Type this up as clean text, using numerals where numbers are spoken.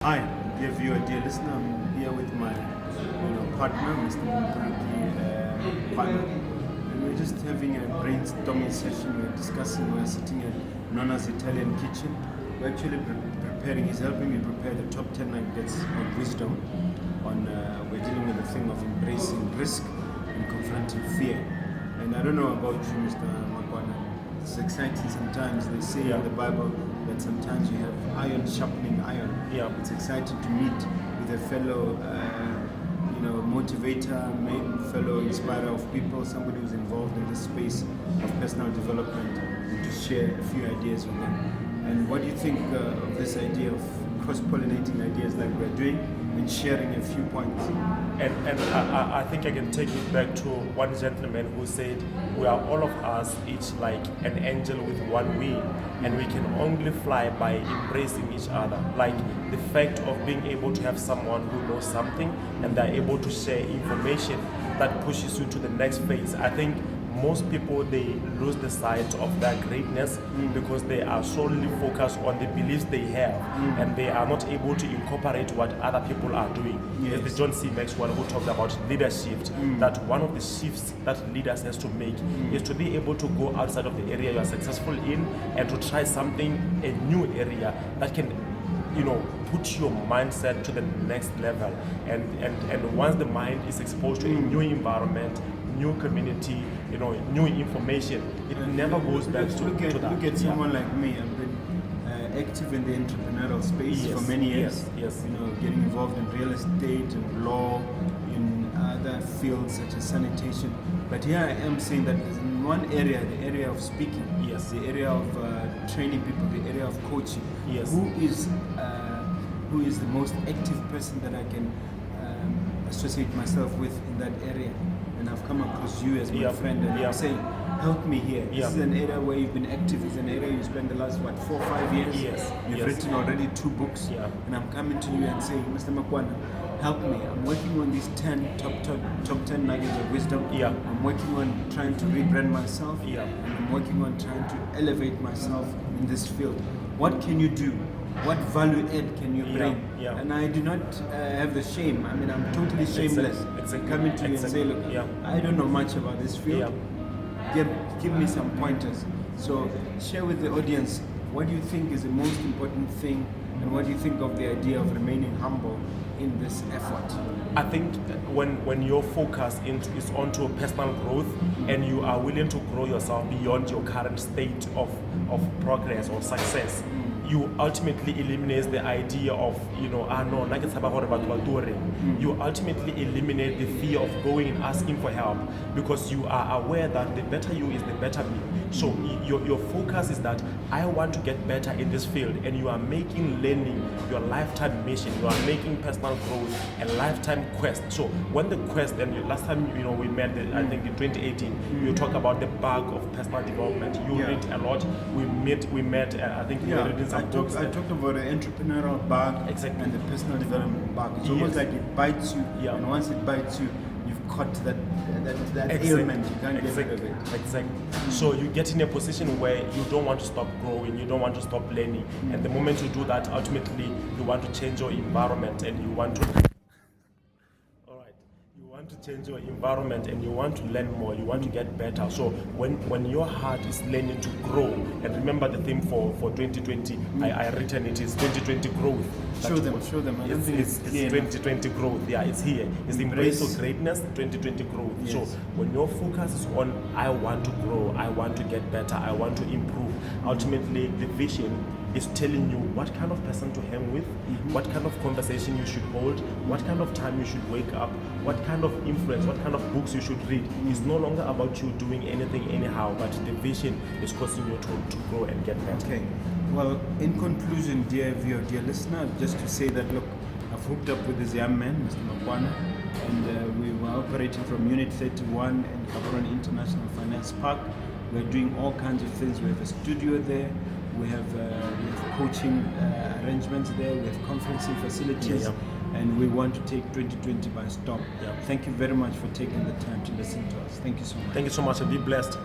Hi, dear viewer, dear listener. I'm here with my partner, Mr Mogobe, Makwana, and we're just having a brainstorming session. We're sitting at Nona's Italian kitchen. We're actually preparing. He's helping me prepare the top 10 nuggets of wisdom. We're dealing with the thing of embracing risk and confronting fear. And I don't know about you, Mr. Makwana. It's exciting sometimes. They say in the Bible that sometimes you have iron sharpening iron. Yeah. It's exciting to meet with a fellow, motivator, fellow inspirer of people, somebody who's involved in the space of personal development, and to share a few ideas with them. And what do you think of this idea of cross-pollinating ideas like we're doing and sharing a few points? And I think I can take it back to one gentleman who said, we are all of us each like an angel with one wing, and we can only fly by embracing each other. Like the fact of being able to have someone who knows something and they're able to share information that pushes you to the next phase. I think most people, they lose the sight of their greatness because they are solely focused on the beliefs they have, and they are not able to incorporate what other people are doing. Yes. There's the John C. Maxwell who talked about leadership, that one of the shifts that leaders has to make is to be able to go outside of the area you are successful in and to try something, a new area that can put your mindset to the next level. And once the mind is exposed to a new environment, new community, new information, it never goes back to that. Look at someone like me. I've been active in the entrepreneurial space for many years. Yes. Getting involved in real estate and law, in other fields such as sanitation. But here I am saying that there's in one area, the area of speaking, the area of training people, the area of coaching. Yes. Who is the most active person that I can associate myself with in that area? And I've come across you as my friend, and I'm saying, help me here. This is an area where you've been active. It's an area you spent the last 4 or 5 years. You've written already 2 books, and I'm coming to you and saying, Mr. Makwana, help me. I'm working on these 10 top 10 nuggets of wisdom. I'm working on trying to rebrand myself, and I'm working on trying to elevate myself in this field. What can you do? What value add can you bring? And I do not have the shame. I mean, I'm totally shameless. Coming to you and say, look, I don't know much about this field. Give me some pointers. So share with the audience, what do you think is the most important thing, and what do you think of the idea of remaining humble in this effort? I think when your focus is onto personal growth, and you are willing to grow yourself beyond your current state of progress or success, you ultimately eliminate the idea of, you ultimately eliminate the fear of going and asking for help, because you are aware that the better you is the better me. So your focus is that I want to get better in this field, and you are making learning your lifetime mission. You are making personal growth a lifetime quest. So when the quest, and last time we met, I think in 2018, you talk about the bug of personal development. You read a lot. We met. I think you were reading some books. I talked about the entrepreneurial bug and the personal development bug. It's almost like it bites you, and once it bites you, you've caught that ailment. You can't get rid of it. Exactly. So you get in a position where you don't want to stop growing, you don't want to stop learning, and the moment you do that, ultimately you want to change your environment, and you want to change your environment, and you want to learn more, you want to get better. So when your heart is learning to grow, and remember the theme for 2020, I written it is 2020 growth. Show them. It's 2020 growth. It's here. It's embrace of greatness, 2020 growth. Yes. So when your focus is on, I want to grow, I want to get better, I want to improve, ultimately the vision is telling you what kind of person to hang with, what kind of conversation you should hold, what kind of time you should wake up, what kind of influence, what kind of books you should read. It's no longer about you doing anything anyhow, but the vision is causing you to grow and get better. Okay. Well, in conclusion, dear viewer, dear listener, just to say that, look, I've hooked up with this young man, Mr. Makwana, and we were operating from Unit 31 in Gaborone International Finance Park. We're doing all kinds of things. We have a studio there. We have coaching arrangements there. We have conferencing facilities, and we want to take 2020 by storm. Thank you very much for taking the time to listen to us. Thank you so much. Thank you so much, and be blessed.